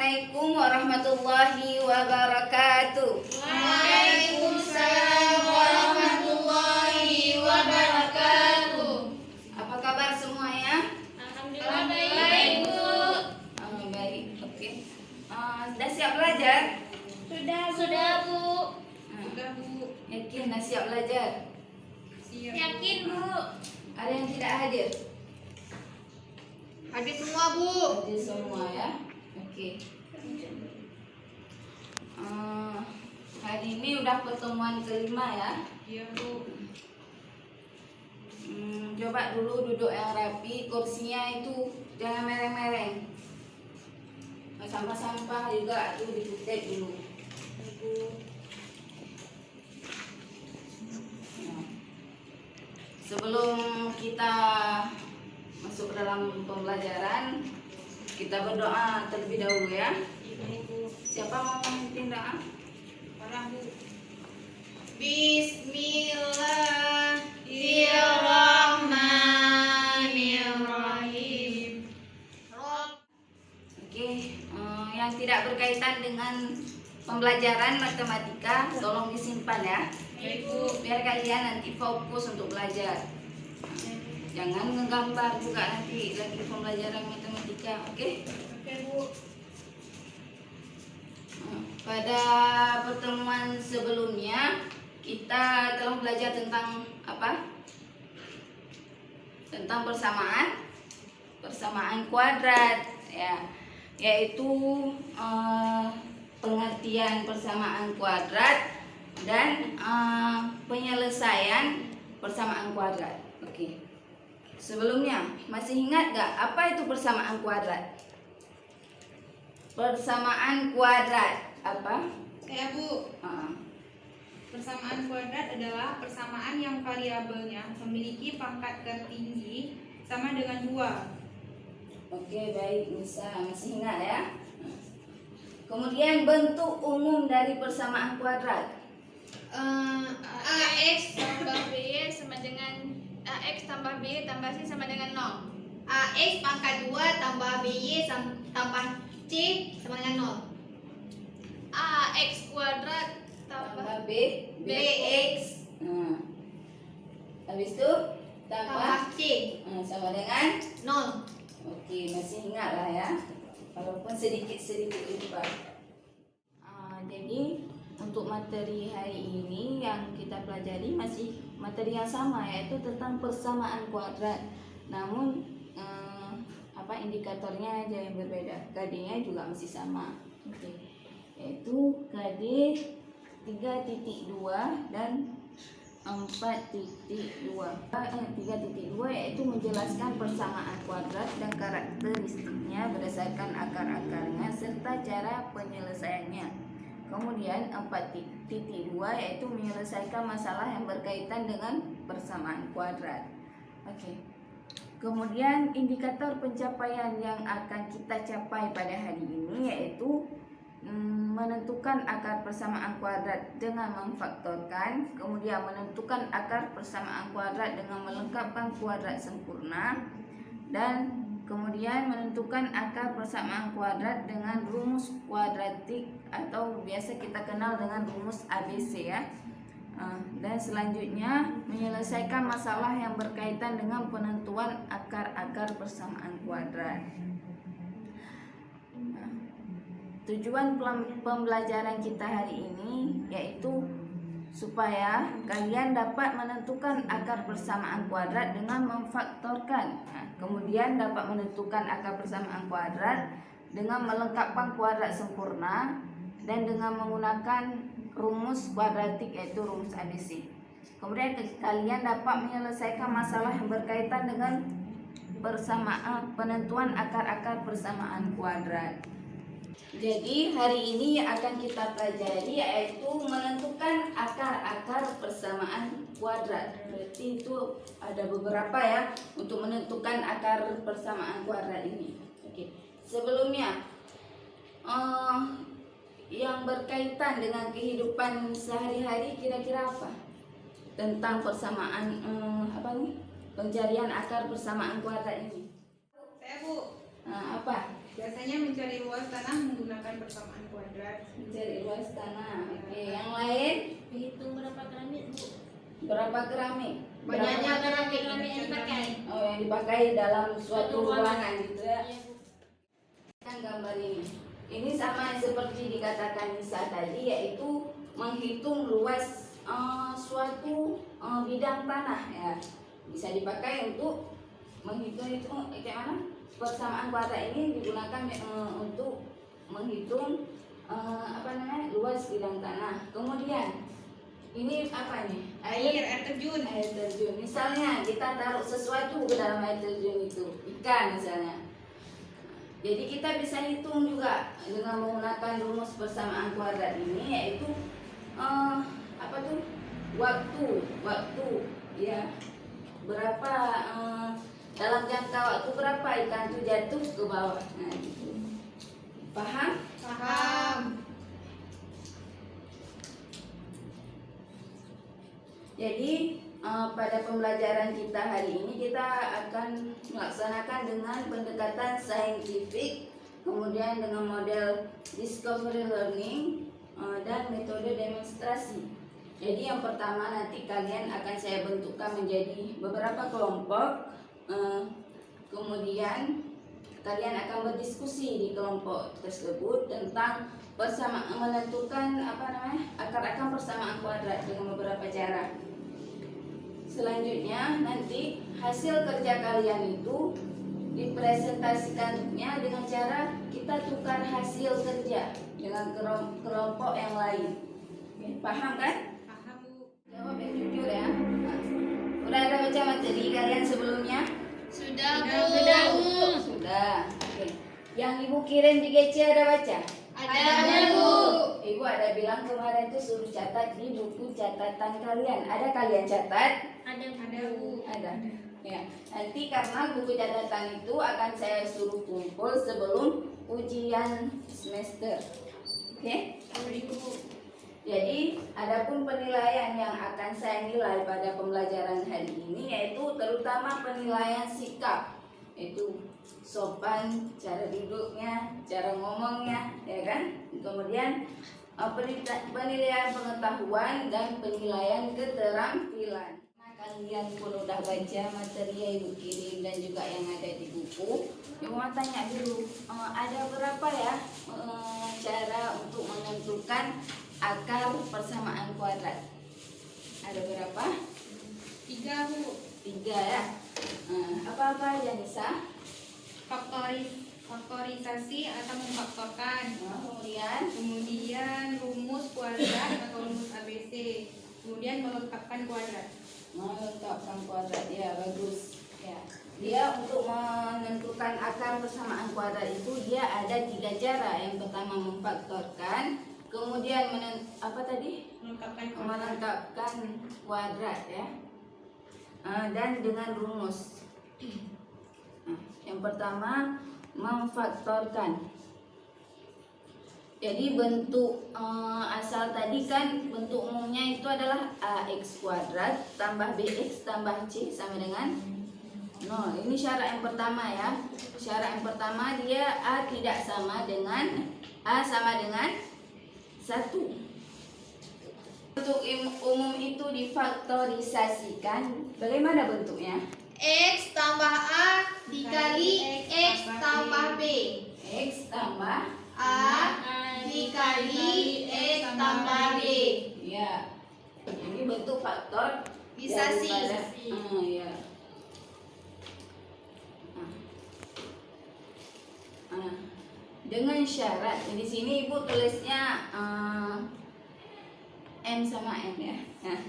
Assalamualaikum warahmatullahi wabarakatuh. Waalaikumsalam warahmatullahi wabarakatuh. Apa kabar semuanya? Alhamdulillah baik, Bu. Baik, oke. Sudah siap belajar? Sudah, Bu. Sudah, Bu. Yakin dah siap belajar? Yakin, Bu. Ada yang tidak hadir? Hadir semua, Bu. Hadir semua ya. Oke. Hari ini udah pertemuan kelima ya. Iya, Bu. Coba dulu duduk yang rapi, kursinya itu jangan mereng-mereng. Sampah-sampah juga itu diputek dulu. Sebelum kita masuk dalam pembelajaran, kita berdoa terlebih dahulu ya. Siapa mau memimpin doa? Bu. Bismillahirrahmanirrahim. Oke, yang tidak berkaitan dengan pembelajaran matematika tolong disimpan ya. Baik, Bu. Biar kalian nanti fokus untuk belajar. Jangan ngegambar juga nanti lagi pembelajaran matematika, oke? Oke, Bu. Pada pertemuan sebelumnya kita telah belajar tentang apa? Tentang persamaan kuadrat ya, yaitu pengertian persamaan kuadrat dan penyelesaian persamaan kuadrat. Oke. Sebelumnya masih ingat gak apa itu persamaan kuadrat? Persamaan kuadrat apa? Saya, Bu. Persamaan kuadrat adalah persamaan yang variabelnya memiliki pangkat tertinggi sama dengan 2. Oke, baik, masih ingat ya. Kemudian bentuk umum dari persamaan kuadrat. AX tambah BY sama dengan AX tambah BY tambah C sama dengan 0. AX pangkat 2 tambah BY tambah C sama dengan 0. AX kuadrat tambah BX. Habis itu tambah C sama dengan 0. oke, masih ingat lah ya, walaupun sedikit lupa. Jadi untuk materi hari ini yang kita pelajari masih materi yang sama, yaitu tentang persamaan kuadrat. Namun indikatornya aja yang berbeda. KD-nya juga masih sama. Oke. Yaitu KD 3.2 dan 4.2. 3.2 yaitu menjelaskan persamaan kuadrat dan karakteristiknya berdasarkan akar-akarnya serta cara penyelesaiannya. Kemudian 4.2 yaitu menyelesaikan masalah yang berkaitan dengan persamaan kuadrat. Oke. Kemudian indikator pencapaian yang akan kita capai pada hari ini yaitu menentukan akar persamaan kuadrat dengan memfaktorkan, kemudian menentukan akar persamaan kuadrat dengan melengkapkan kuadrat sempurna, dan kemudian menentukan akar persamaan kuadrat dengan rumus kuadratik atau biasa kita kenal dengan rumus ABC ya. Dan selanjutnya menyelesaikan masalah yang berkaitan dengan penentuan akar-akar persamaan kuadrat. Tujuan pembelajaran kita hari ini yaitu supaya kalian dapat menentukan akar persamaan kuadrat dengan memfaktorkan. Kemudian dapat menentukan akar persamaan kuadrat dengan melengkapkan kuadrat sempurna dan dengan menggunakan rumus kuadratik yaitu rumus ABC. Kemudian kalian dapat menyelesaikan masalah yang berkaitan dengan penentuan akar-akar persamaan kuadrat. Jadi hari ini yang akan kita pelajari yaitu menentukan akar-akar persamaan kuadrat. Berarti itu ada beberapa ya untuk menentukan akar persamaan kuadrat ini. Oke. Sebelumnya yang berkaitan dengan kehidupan sehari-hari kira-kira apa? Tentang persamaan pencarian akar persamaan kuadrat ini. Saya, Bu. Apa? Biasanya Pertanyaannya mencari luas tanah menggunakan persamaan kuadrat. Mencari luas tanah. Oke, yang lain? Hitung berapa keramik, Bu? Berapa keramik? Banyaknya keramik. Keramik yang dipakai. Oh, yang dipakai dalam suatu ruangan gitu ya. Iya, Bu. Kan gambar ini. Ini sama seperti dikatakan Nisa tadi, yaitu menghitung luas suatu bidang tanah ya. Bisa dipakai untuk menghitung itu kayak mana? Persamaan kuadrat ini digunakan untuk menghitung luas bidang tanah. Kemudian ini apa nih? Air terjun. Air terjun. Misalnya kita taruh sesuatu ke dalam air terjun itu, ikan misalnya. Jadi kita bisa hitung juga dengan menggunakan rumus persamaan kuadrat ini, yaitu waktu ya, berapa dalam jangka waktu berapa ikan itu jatuh ke bawah. Nah, gitu. Paham? Paham. Jadi pada pembelajaran kita hari ini kita akan melaksanakan dengan pendekatan saintifik, kemudian dengan model discovery learning dan metode demonstrasi. Jadi yang pertama nanti kalian akan saya bentukkan menjadi beberapa kelompok, kemudian kalian akan berdiskusi di kelompok tersebut tentang menentukan akar-akar persamaan kuadrat dengan beberapa cara. Selanjutnya nanti hasil kerja kalian itu dipresentasikannya dengan cara kita tukar hasil kerja dengan kelompok yang lain. Oke, paham kan? Paham, Bu. Jawab yang jujur ya. Udah ada baca materi kalian sebelumnya? Sudah, Bu. Sudah, Bu. Sudah. Oke. Yang ibu kirim di GC ada baca? Ada, Bu. Ibu ada bilang kemarin tuh suruh catat di buku catatan kalian. Ada kalian catat? Ada, Bu. Ada. Ya. Nanti karena buku catatan itu akan saya suruh kumpul sebelum ujian semester. Oke? Jadi, adapun penilaian yang akan saya nilai pada pembelajaran hari ini yaitu terutama penilaian sikap, yaitu sopan, cara duduknya, cara ngomongnya, ya kan? Kemudian penilaian pengetahuan dan penilaian keterampilan. Nah, kalian pun udah baca materi yang ibu kirim dan juga yang ada di buku. Ibu mau tanya dulu, ada berapa ya cara untuk menentukan akar persamaan kuadrat? Ada berapa? 3, Bu. 3 ya. Apa-apa aja Nisa? Faktorisasi atau memfaktorkan. Kemudian Rumus kuadrat atau rumus ABC. Kemudian melengkapkan kuadrat. melengkapkan kuadrat, ya bagus. Ya. Dia untuk menentukan akar persamaan kuadrat itu dia ada 3 cara. Yang pertama memfaktorkan, kemudian melengkapkan kuadrat ya, dan dengan rumus. Yang pertama memfaktorkan. Jadi bentuk asal tadi kan bentuk umumnya itu adalah ax kuadrat tambah bx tambah c sama dengan 0. Ini syarat yang pertama ya. Syarat yang pertama dia a tidak sama dengan a sama dengan 1. Bentuk umum itu difaktorisasikan. Bagaimana bentuknya? X tambah A dikali X tambah B. X tambah A dikali X tambah B. ya. Ini bentuk faktor Isasi. ya. Dengan syarat di sini ibu tulisnya M sama N ya. Nah,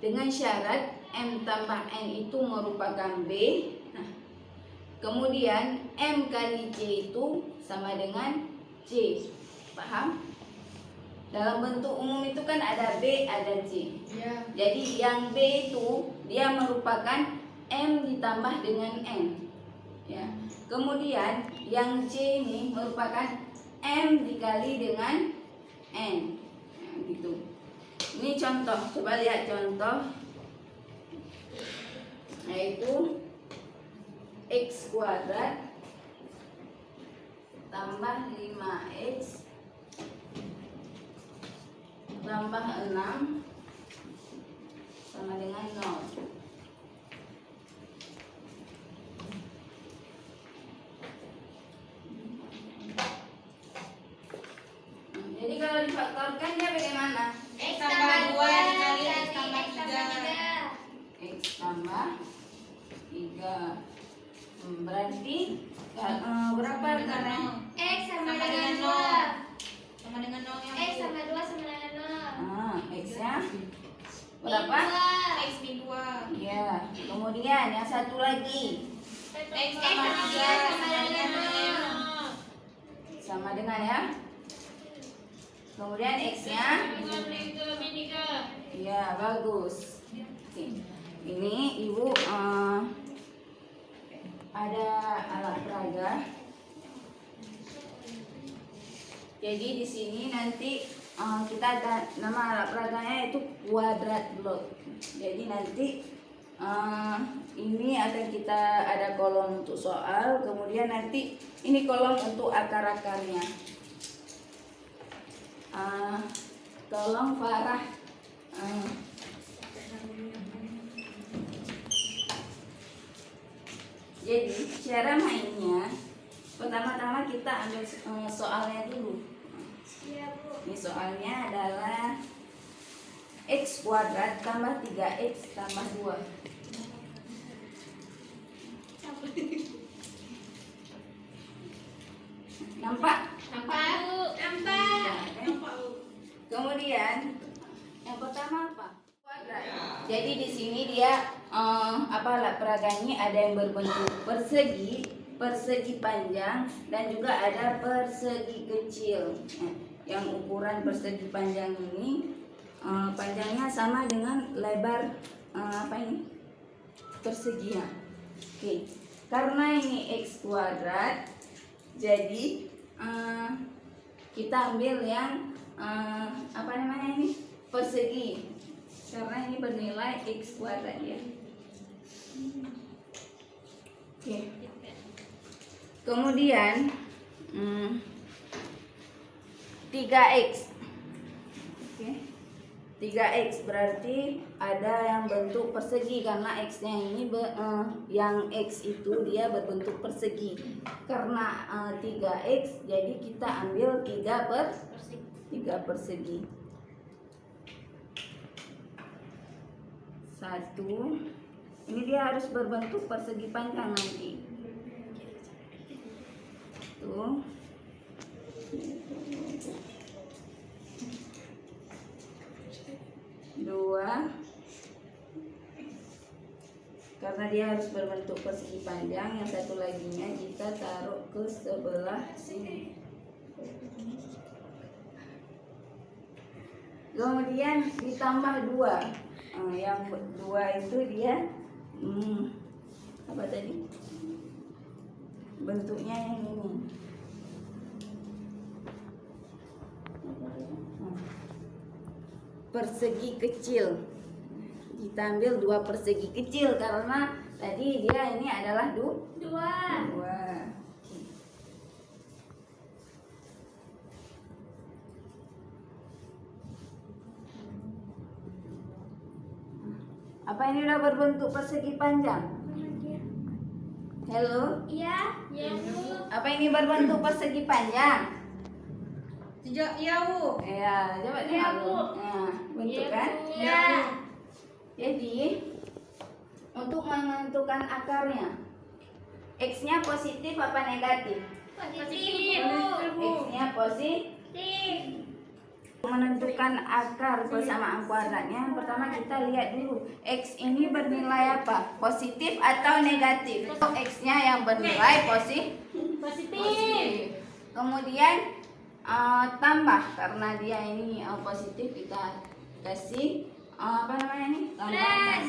dengan syarat M tambah N itu merupakan B. Nah, kemudian M kali C itu sama dengan C. Paham? Dalam bentuk umum itu kan ada B, ada C. Ya. Jadi yang B itu dia merupakan M ditambah dengan N. Ya. Kemudian yang C ini merupakan M dikali dengan N. Nah, gitu. Ini contoh, coba lihat contoh, yaitu X kuadrat tambah 5x tambah 6 sama dengan 0. Jadi kalau difaktorkan dia bagaimana? X Tambah 2 dikali dan X tambah X tambah 3. X tambah 3. Berarti berapa akarnya? X sama Sama dengan dengan 2. Sama dengan 0 yang X sama 2 sama dengan 0. X nya berapa? X min 2. Iya. Kemudian yang satu lagi X X sama sama 3 3 sama dengan 0. sama dengan ya. Kemudian X nya iya, bagus. Oke. Ini Ibu ada alat peraga. Jadi di sini nanti kita ada nama alat peraganya itu kuadrat blok. Jadi nanti ini akan kita ada kolom untuk soal, kemudian nanti ini kolom untuk akar-akarnya. Tolong Farah. Jadi cara mainnya, pertama-tama kita ambil soalnya dulu. Iya, Bu. Ini soalnya adalah x kuadrat tambah 3x tambah 2. Nampak? Nampak. Kemudian yang pertama apa? Kuadrat. Jadi di sini dia alat peraganya ada yang berbentuk persegi, persegi panjang, dan juga ada persegi kecil. Yang ukuran persegi panjang ini panjangnya sama dengan lebar perseginya. Oke. Karena ini x kuadrat, jadi kita ambil yang persegi, karena ini bernilai x kuadrat ya. Oke. Kemudian 3x. Oke. 3x berarti ada yang bentuk persegi karena x-nya ini yang x itu dia berbentuk persegi. Karena 3x jadi kita ambil 3 persegi. 1. Ini dia harus berbentuk persegi panjang nanti. Tuh. 2, karena dia harus berbentuk persegi panjang. Yang satu laginya kita taruh ke sebelah sini. Kemudian ditambah 2. Yang 2 itu dia apa tadi? Bentuknya yang ini. Persegi kecil. Kita ambil 2 persegi kecil karena tadi dia ini adalah 2. Apa ini udah berbentuk persegi panjang? Halo? Iya. Apa ini berbentuk persegi panjang? Iya, Bu. Ya, coba Iya, lihat. Bu. Nah, bentuk kan? Iya. Jadi, untuk menentukan akarnya, x-nya positif apa negatif? Positif. X-nya positif. Menentukan akar persamaan kuadratnya, pertama kita lihat dulu x ini bernilai apa? Positif atau negatif? X-nya yang bernilai positif. Kemudian tambah, karena dia ini positif, kita kasih tambah.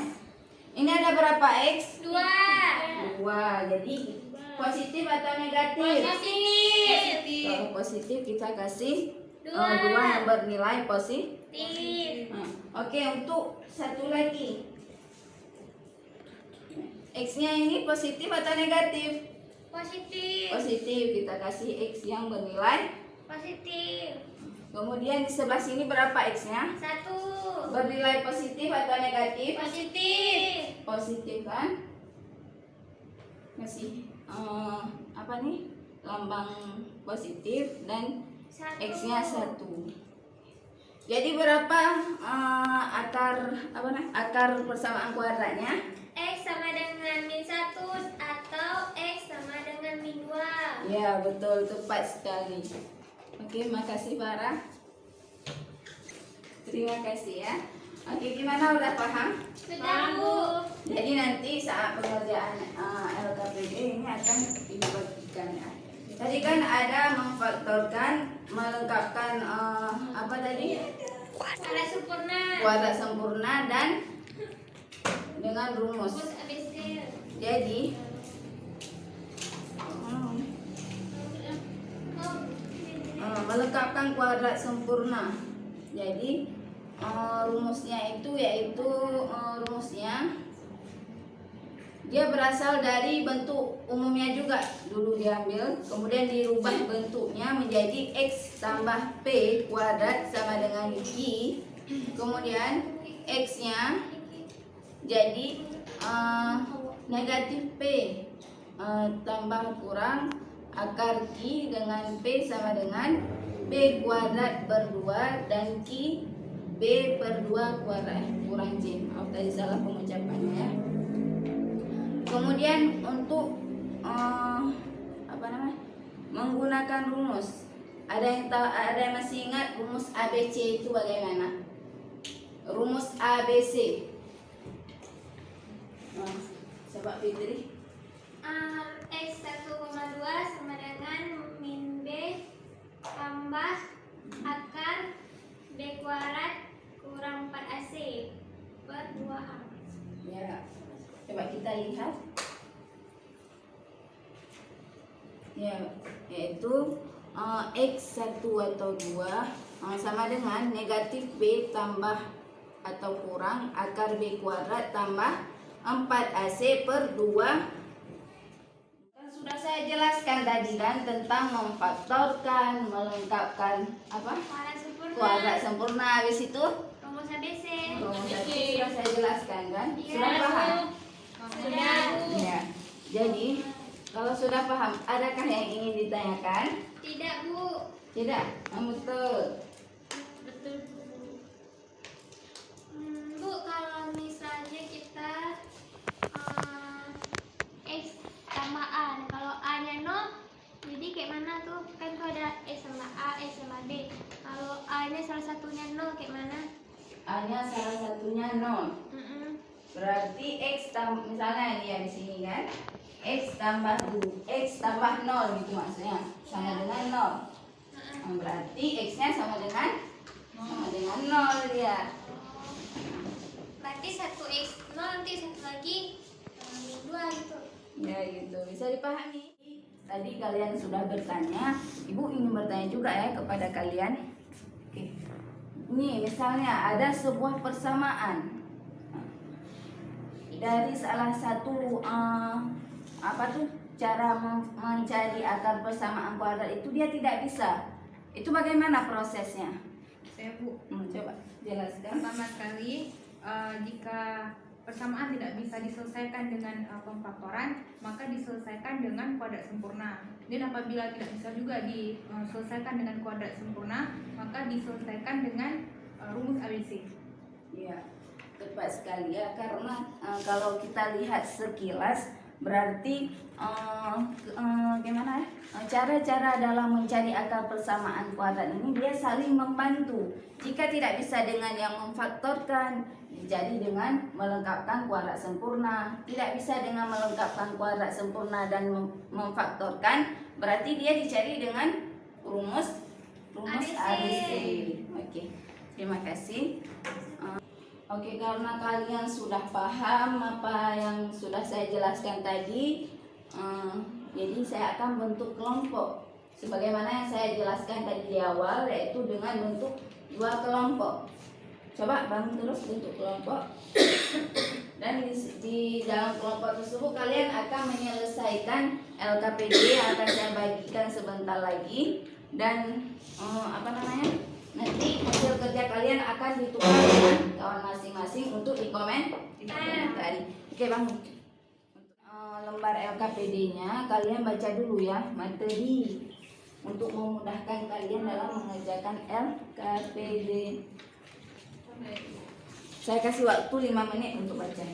Ini ada berapa x? 2. 2. Jadi positif atau negatif? Positif. Kalau positif kita kasih 2 2. yang bernilai positif. Oke, untuk satu lagi, x-nya ini positif atau negatif? Positif. Positif, kita kasih X yang bernilai. Positif. Kemudian di sebelah sini berapa X-nya? 1. Bernilai positif atau negatif? Positif. Positif kan? Masih apa nih? Lambang positif dan 1. X-nya 1. Jadi berapa akar persamaan kuadratnya? X sama dengan min 1 atau X sama dengan min 2. Ya, betul, tepat sekali. Oke, makasih Farah. Terima kasih ya. Oke, gimana, udah paham? Sudah, Bu. Jadi nanti saat pengerjaan LKPD ini akan dibagikan ya. Tadi kan ada memfaktorkan, melengkapkan apa tadi? Kuadrat sempurna. Kuadrat sempurna dan dengan rumus. Rumus ABC. Jadi melengkapkan kuadrat sempurna. Jadi rumusnya itu yaitu rumusnya dia berasal dari bentuk umumnya juga dulu diambil, kemudian dirubah bentuknya menjadi X tambah P kuadrat sama dengan Q, kemudian X-nya jadi negatif P tambah kurang akar Q dengan P sama dengan P kuadrat per 2 dan Q B per 2 kuadrat kurang J. Maaf tadi salah pengucapannya ya. Kemudian untuk menggunakan rumus, ada yang masih ingat rumus ABC itu bagaimana? Rumus ABC. Coba Fitri. X 1,2 sama dengan min B tambah akar B kuadrat kurang 4AC per 2A. Ya, coba kita lihat. Ya, yaitu X1 atau 2 sama dengan negatif B tambah atau kurang akar B kuadrat tambah 4AC per 2. Sudah saya jelaskan tadi kan tentang memfaktorkan, melengkapkan apa? Kuadrat sempurna. Kuadrat sempurna. Habis itu Rumus ABC. rumus tadi sudah saya jelaskan kan? Iya, Sudah paham? Sudah. Ya. Jadi kalau sudah paham, adakah yang ingin ditanyakan? Tidak, Bu. Tidak, betul. Betul, Bu. Bu, kalau misalnya kita X sama A, kalau A-nya 0, jadi kayak mana tuh? Kan tuh ada X sama A, X sama B. Kalau A-nya salah satunya 0, kayak mana? A-nya salah satunya 0. Berarti X tambah, misalnya dia di sini kan, X tambah 0 gitu maksudnya, sama dengan 0. Berarti X-nya sama dengan 0 dia. Berarti 1X 0, nanti satu lagi 2 gitu. Ya gitu, bisa dipahami. Tadi kalian sudah bertanya, Ibu ingin bertanya juga ya kepada kalian. Oke. Nih misalnya ada sebuah persamaan dari salah satu cara mencari akar persamaan kuadrat itu dia tidak bisa. Itu bagaimana prosesnya? Saya Bu, Coba jelaskan. pertama sekali jika persamaan tidak bisa diselesaikan dengan pemfaktoran, maka diselesaikan dengan kuadrat sempurna. Dan apabila tidak bisa juga diselesaikan dengan kuadrat sempurna, maka diselesaikan dengan rumus ABC. Ya, tepat sekali ya, karena kalau kita lihat sekilas berarti gimana ya, cara-cara dalam mencari akar persamaan kuadrat ini dia saling membantu. Jika tidak bisa dengan yang memfaktorkan, jadi dengan melengkapkan kuadrat sempurna. Tidak bisa dengan melengkapkan kuadrat sempurna dan memfaktorkan, berarti dia dicari dengan rumus ABC. Oke, terima kasih. Oke, karena kalian sudah paham apa yang sudah saya jelaskan tadi, jadi saya akan bentuk kelompok sebagaimana yang saya jelaskan tadi di awal, yaitu dengan bentuk 2 kelompok. Coba bangun terus bentuk kelompok. Dan di dalam kelompok tersebut kalian akan menyelesaikan LKPD yang akan saya bagikan sebentar lagi. Dan nanti hasil kerja kalian akan ditukar dengan kawan masing-masing untuk dikomentari. Oke Bang. Lembar LKPD-nya kalian baca dulu ya, materi untuk memudahkan kalian dalam mengerjakan LKPD. Saya kasih waktu 5 menit untuk baca.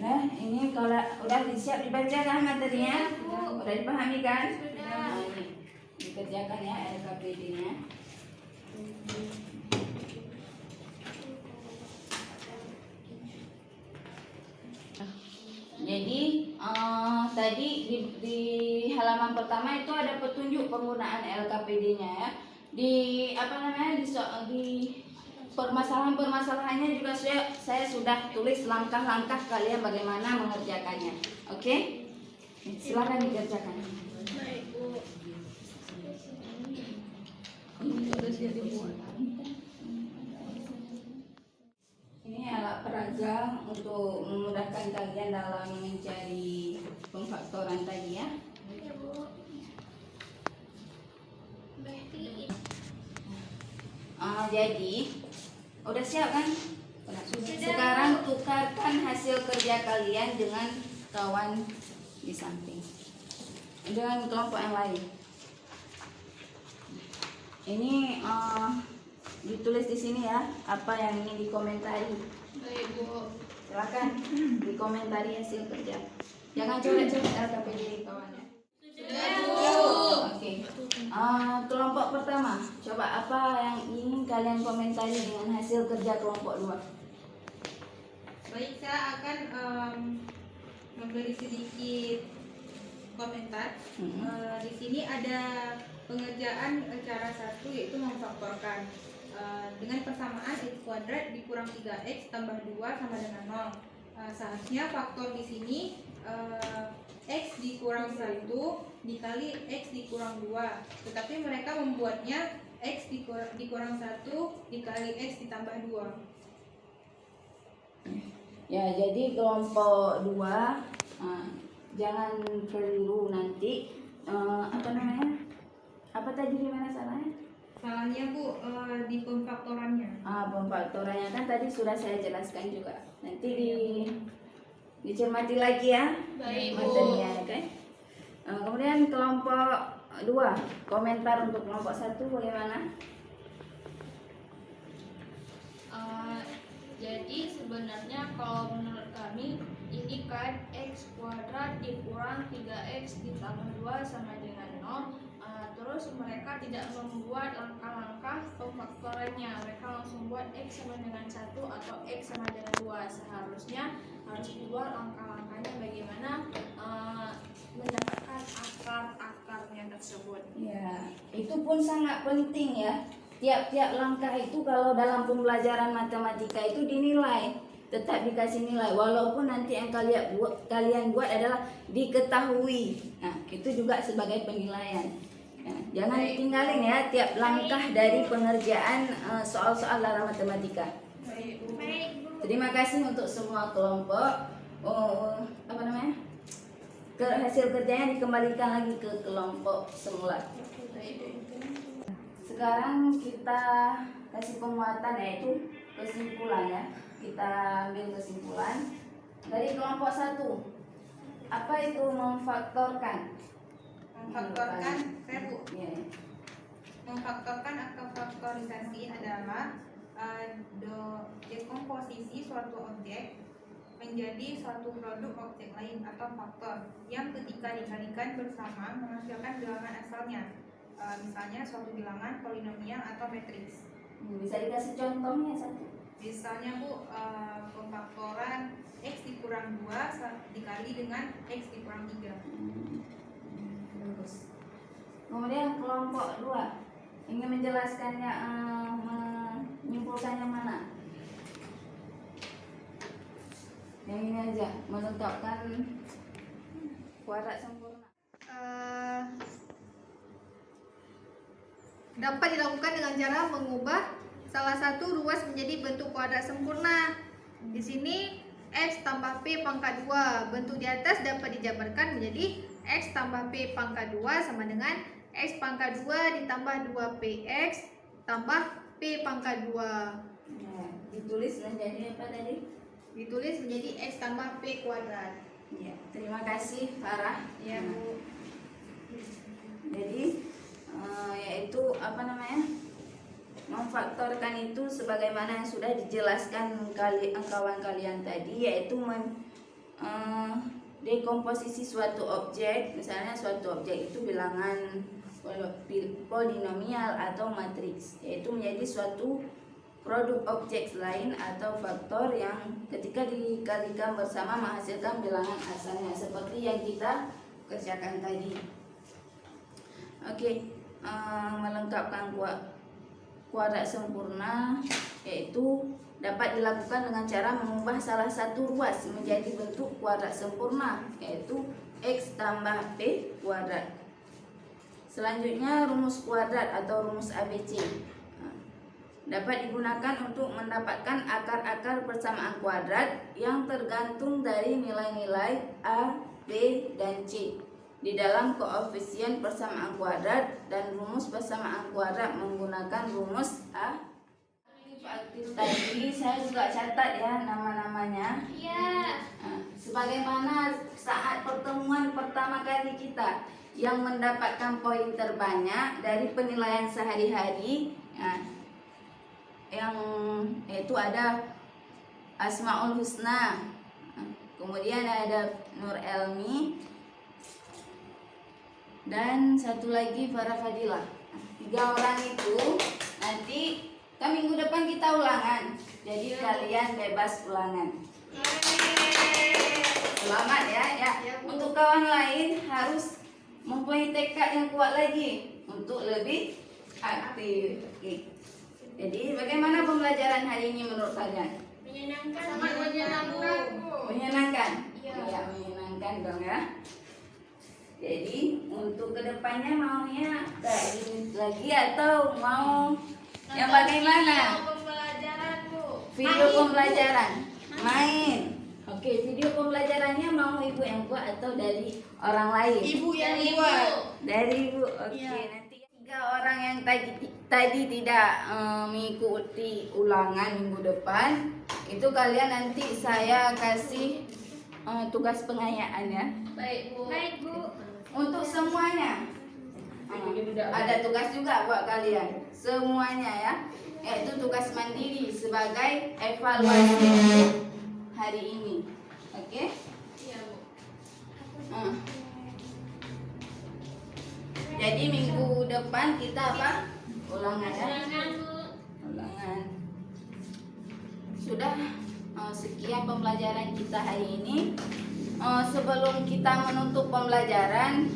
Nah, ini kalau udah siap dibaca kan materinya? Udah dipahami kan? Nah, ini dikerjakan ya LKPD-nya. Jadi tadi di halaman pertama itu ada petunjuk penggunaan LKPD-nya ya. Di permasalahan-permasalahannya juga saya sudah tulis langkah-langkah kalian bagaimana mengerjakannya. Oke? Silakan dikerjakan. Baik, Bu. Ini alat peraga untuk memudahkan kalian dalam mencari pemfaktoran tadi ya. Ya, Bu. Berarti Jadi udah siap kan? Sekarang tukarkan hasil kerja kalian dengan kawan di samping, dengan kelompok yang lain. Ini ditulis di sini ya, apa yang ingin dikomentari. Baik, Bu. Silakan dikomentari hasil kerja. Jangan coret-coret LKPD kawannya. Oke. Kelompok pertama, coba apa yang ingin kalian komentari dengan hasil kerja kelompok 2? Baik, saya akan memberi sedikit komentar. Di sini ada pengerjaan cara 1 yaitu memfaktorkan. Dengan persamaan x kuadrat dikurang 3x tambah 2 sama dengan 0. Seharusnya faktor di sini x dikurang 1 dikali x dikurang 2, tetapi mereka membuatnya x dikurang 1 dikali x ditambah 2. Ya, jadi kelompok 2 jangan keliru nanti. Apa tadi gimana salahnya? Salahnya Bu di pemfaktorannya. Pemfaktorannya kan tadi sudah saya jelaskan juga. Nanti dicermati lagi ya. Baik, Bu. materinya, oke? Kemudian kelompok 2, komentar untuk kelompok 1 bagaimana? Jadi sebenarnya kalau menurut kami ini kan x kuadrat dikurang 3x ditambah 2 sama dengan 0. Terus mereka tidak membuat langkah-langkah pemfaktorannya. Mereka langsung buat x sama dengan 1 atau x sama dengan 2. Seharusnya harus dibuat langkah-langkahnya bagaimana mendapatkan akar-akarnya tersebut. Ya, itu pun sangat penting ya. Tiap-tiap langkah itu kalau dalam pembelajaran matematika itu dinilai, tetap dikasih nilai walaupun nanti yang kalian buat adalah diketahui. Nah, itu juga sebagai penilaian. Nah, jangan ditinggalin ya tiap langkah dari pengerjaan soal-soal dalam matematika. Baik, Bu. baik, Bu. Terima kasih untuk semua kelompok. Hasil kerjanya dikembalikan lagi ke kelompok semula. Sekarang kita kasih penguatan, yaitu kesimpulan ya. Kita ambil kesimpulan dari kelompok 1. Apa itu memfaktorkan? Memfaktorkan, saya Bu. Ya. Memfaktorkan atau faktorisasi adalah dekomposisi suatu objek menjadi suatu produk objek lain atau faktor yang ketika dikalikan bersama menghasilkan bilangan asalnya. Misalnya suatu bilangan polinomial atau matriks. Bisa dikasih contohnya satu? Misalnya Bu, pemfaktoran x dikurang 2 dikali dengan x dikurang 3. Bagus. Kemudian kelompok 2 ingin menjelaskannya, menyimpulkan yang mana? Yang ini aja, menetapkan kuadrat sempurna. Dapat dilakukan dengan cara mengubah salah satu ruas menjadi bentuk kuadrat sempurna. Di sini X tambah P pangkat 2. Bentuk di atas dapat dijabarkan menjadi X tambah P pangkat 2 sama dengan X pangkat 2 ditambah 2PX tambah P pangkat 2. Nah, ditulis menjadi apa tadi? Ditulis menjadi X tambah P kuadrat. Ya, terima kasih Farah. Ya, Bu. Jadi yaitu apa namanya, memfaktorkan itu sebagaimana yang sudah dijelaskan kawan kalian tadi, yaitu dekomposisi suatu objek. Misalnya suatu objek itu bilangan polinomial atau matriks, yaitu menjadi suatu produk objek lain atau faktor yang ketika dikalikan bersama menghasilkan bilangan asalnya, seperti yang kita kerjakan tadi. Oke, melengkapkan kuadrat sempurna yaitu dapat dilakukan dengan cara mengubah salah satu ruas menjadi bentuk kuadrat sempurna, yaitu X tambah P kuadrat. Selanjutnya rumus kuadrat atau rumus ABC dapat digunakan untuk mendapatkan akar-akar persamaan kuadrat yang tergantung dari nilai-nilai A, B, dan C di dalam koefisien persamaan kuadrat dan rumus persamaan kuadrat menggunakan rumus A. Aktif tadi saya juga catat ya nama-namanya. Iya. Nah, sebagaimana saat pertemuan pertama kali kita yang mendapatkan poin terbanyak dari penilaian sehari-hari, nah, yang itu ada Asmaul Husna, kemudian ada Nur Elmi, dan satu lagi Farah Fadilah. 3 orang itu nanti minggu depan kita ulangan, jadi kalian bebas ulangan. Selamat ya. Untuk kawan lain harus mempunyai tekad yang kuat lagi untuk lebih aktif. Oke. Jadi bagaimana pembelajaran hari ini menurut kalian? Menyenangkan. Sangat menyenangkan, Bu. Menyenangkan? Iya. Ya, menyenangkan dong ya. Jadi untuk kedepannya maunya kayak gini lagi atau mau yang bagaimana? Video pembelajaran, Bu. Video pembelajaran. Main. Oke, video pembelajarannya mau ibu yang buat atau dari orang lain? Ibu yang Ibu. buat. Dari ibu. Oke, nanti 3 orang yang tadi tidak mengikuti ulangan minggu depan, itu kalian nanti saya kasih tugas pengayaan ya. Baik, Bu. Baik, Bu. Untuk semuanya. Ada tugas juga buat kalian semuanya ya, yaitu tugas mandiri sebagai evaluasi untuk hari ini. Oke? Iya, Bu. Jadi minggu depan kita apa? Ulangan ya. Silakan, Bu. Ulangan. Sudah sekian pembelajaran kita hari ini. Sebelum kita menutup pembelajaran,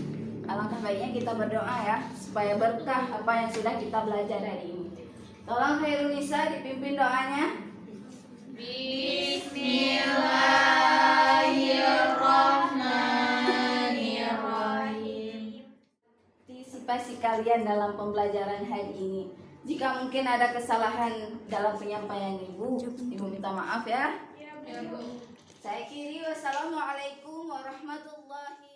alangkah baiknya kita berdoa ya, supaya berkah apa yang sudah kita belajar hari ini. Tolong Khairul Nisa dipimpin doanya. Bismillahirrahmanirrahim. Partisipasi kalian dalam pembelajaran hari ini. Jika mungkin ada kesalahan dalam penyampaian ibu minta maaf ya. Iya, Bu. Saya akhiri, wassalamualaikum warahmatullahi